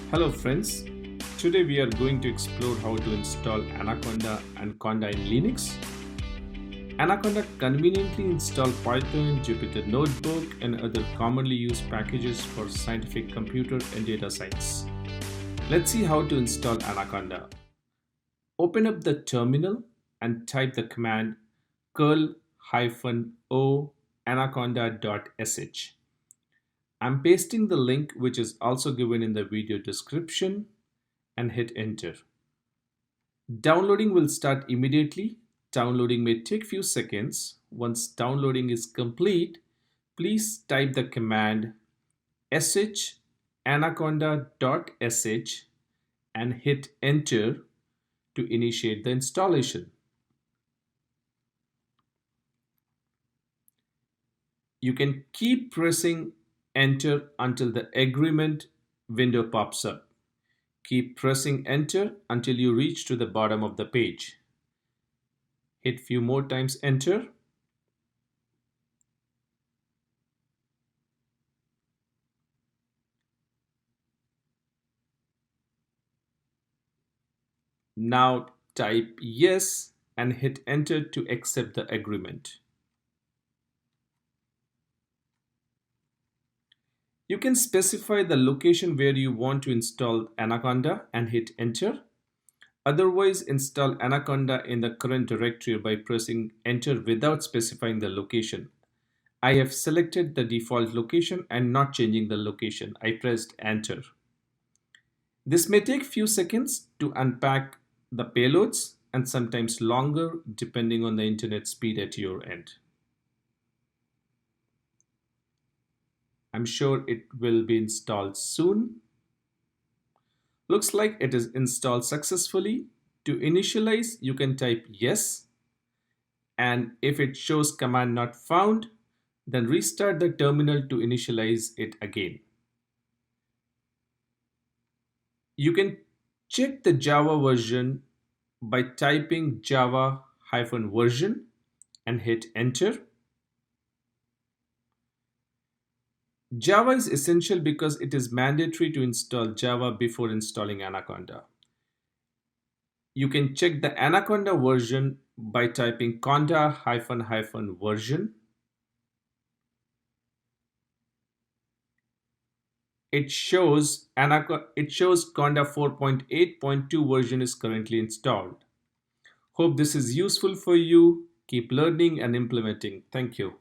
Hello friends, today we are going to explore how to install Anaconda and Conda in Linux. Anaconda conveniently installs Python, Jupyter Notebook and other commonly used packages for scientific computer and data science. Let's see how to install Anaconda. Open up the terminal and type the command curl-o anaconda.sh. I'm pasting the link which is also given in the video description and hit enter. Downloading will start immediately. Downloading may take few seconds. Once downloading is complete, please type the command sh anaconda.sh and hit enter to initiate the installation. You can keep pressing enter until the agreement window pops up. Keep pressing enter until you reach to the bottom of the page. Hit few more times enter. Now type yes and hit enter to accept the agreement. You can specify the location where you want to install Anaconda and hit enter. Otherwise, install Anaconda in the current directory by pressing enter without specifying the location. I have selected the default location and not changing the location. I pressed enter. This may take few seconds to unpack the payloads and sometimes longer depending on the internet speed at your end. I'm sure it will be installed soon. Looks like it is installed successfully. To initialize, you can type yes, and if it shows command not found, then restart the terminal to initialize it again. You can check the Java version by typing java-version and hit enter. Java is essential because it is mandatory to install Java before installing Anaconda. You can check the Anaconda version by typing conda-version. It shows Conda 4.8.2 version is currently installed. Hope this is useful for you. Keep learning and implementing. Thank you.